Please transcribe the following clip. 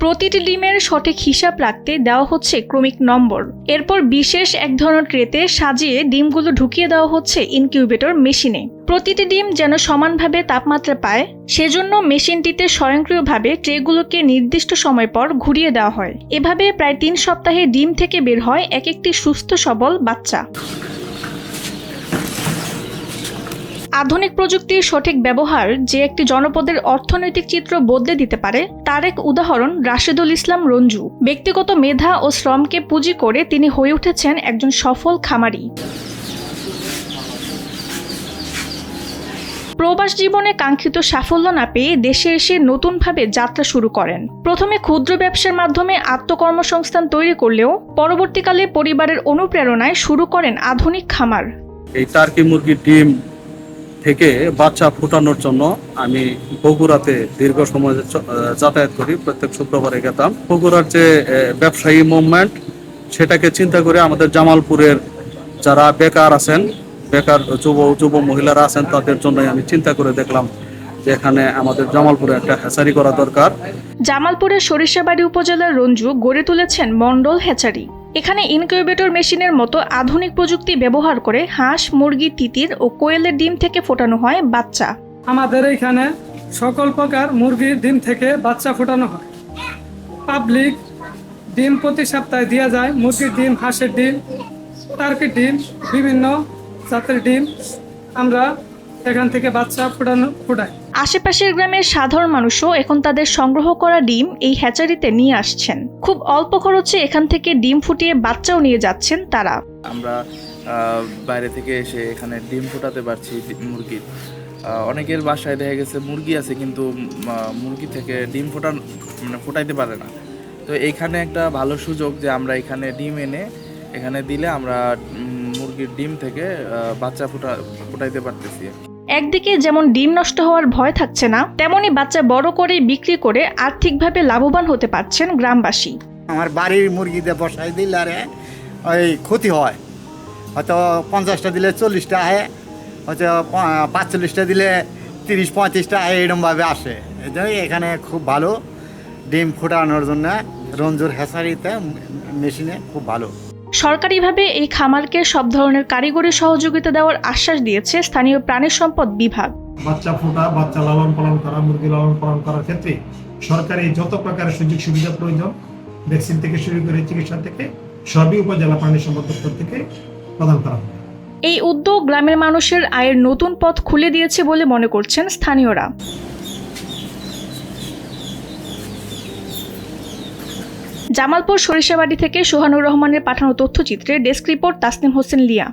প্রতিটি ডিমের সঠিক হিসাব রাখতে দেওয়া হচ্ছে ক্রমিক নম্বর। এরপর বিশেষ এক ধরনের ট্রেতে সাজিয়ে ডিমগুলো ঢুকিয়ে দেওয়া হচ্ছে ইনকিউবেটর মেশিনে। প্রতিটি ডিম যেন সমানভাবে তাপমাত্রা পায়, সেজন্য মেশিনটিতে স্বয়ংক্রিয়ভাবে ট্রেগুলোকে নির্দিষ্ট সময় পর ঘুরিয়ে দেওয়া হয়। এভাবে প্রায় 3 সপ্তাহে ডিম থেকে বের হয় এক একটি সুস্থ সবল বাচ্চা। আধুনিক প্রযুক্তির সঠিক ব্যবহার যে একটি জনপদের অর্থনৈতিক চিত্র বদলে দিতে পারে, তার এক উদাহরণ রাশেদুল ইসলাম রঞ্জু। ব্যক্তিগত মেধা ও শ্রমকে পুঁজি করে তিনি হয়ে উঠেছেন একজন সফল খামারি। প্রবাস জীবনে কাঙ্ক্ষিত সাফল্য না পেয়ে দেশে এসে নতুনভাবে যাত্রা শুরু করেন। প্রথমে ক্ষুদ্র ব্যবসার মাধ্যমে আত্মকর্মসংস্থান তৈরি করলেও পরবর্তীকালে পরিবারের অনুপ্রেরণায় শুরু করেন আধুনিক খামার। এই টার্কি মুরগির ডিম থেকে বাচ্চা ফোটানোর জন্য আমি বগুড়াতে দীর্ঘ সময় যাতায়াত করি। প্রত্যেক শুক্রবারে যেতাম। বগুড়ার যে ব্যবসায়ী মুভমেন্ট, সেটাকে চিন্তা করে আমাদের জামালপুরের যারা বেকার আছেন, বেকার যুব মহিলারা আছেন, তাদের জন্য আমি চিন্তা করে দেখলাম যে এখানে আমাদের জামালপুরে একটা হ্যাচারি করা দরকার। জামালপুরের সরিষাবাড়ি উপজেলার রঞ্জু গড়ে তুলেছেন মন্ডল হ্যাচারি। এখানে ইনকিউবেটর মেশিনের মতো আধুনিক প্রযুক্তি ব্যবহার করে হাঁস, মুরগি, তিতির ও কোয়েলের ডিম থেকে ফোটানো হয় বাচ্চা। আমাদের এখানে সকল প্রকার মুরগির ডিম থেকে বাচ্চা ফোটানো হয়। পাবলিক ডিম প্রতি সপ্তাহে দেওয়া যায়। মুরগির ডিম, হাঁসের ডিম, টার্কির ডিম, বিভিন্ন জাতের ডিম আমরা এখান থেকে বাচ্চা ফোটাই। আশেপাশের গ্রামের সাধারণ মানুষও এখন তাদের সংগ্রহ করা ডিম এই হ্যাচারিতে নিয়ে আসছেন। খুব অল্প খরচে এখান থেকে ডিম ফুটিয়ে বাচ্চাও নিয়ে যাচ্ছেন তারা। আমরা বাইরে থেকে এসে এখানে ডিম ফোটাতে পারছি মুরগির। অনেকের বাসায় দেখা গেছে মুরগি আছে, কিন্তু মুরগি থেকে ডিম ফোটাইতে পারে না। তো এইখানে একটা ভালো সুযোগ যে আমরা এখানে ডিম এনে এখানে দিলে আমরা মুরগির ডিম থেকে বাচ্চা ফোটাইতে পারতেছি। একদিকে যেমন ডিম নষ্ট হওয়ার ভয় থাকছে না, তেমনি বাচ্চা বড় করে বিক্রি করে আর্থিকভাবে লাভবান হতে পারছেন গ্রামবাসী। আমার বাড়ির মুরগিতে বসাই দিলে আরে ওই ক্ষতি হয়, হয়তো 50টা দিলে 40টা আয়, হয়তো 45টা দিলে 30-35টা আয়, এরকমভাবে আসে। এই জন্য এখানে খুব ভালো ডিম ফোটানোর জন্য রঞ্জুর হ্যাচারিতে মেশিনে খুব ভালো। সরকারিভাবে এই খামারকে সব ধরনের কারিগরি সহযোগিতা দেওয়ার আশ্বাস দিয়েছে স্থানীয় প্রাণী সম্পদ বিভাগ। বাচ্চা ফোটা, বাচ্চা লালন পালন করা, মুরগি লালন পালন করার ক্ষেত্রে সরকারি যত প্রকারের সুযোগ সুবিধা প্রয়োজন, ভ্যাকসিন থেকে শুরু করে চিকিৎসা থেকে সবই উপজেলা প্রাণী সম্পদ দপ্তর থেকে প্রদান করা হবে। এই উদ্যোগ গ্রামের মানুষের আয়ের নতুন পথ খুলে দিয়েছে বলে মনে করছেন স্থানীয়রা। জামালপুর সরিষাবাড়ি থেকে সোহানুর রহমানের পাঠানো তথ্যচিত্রে ডেস্ক রিপোর্ট তাসনিম হোসেন লিয়া।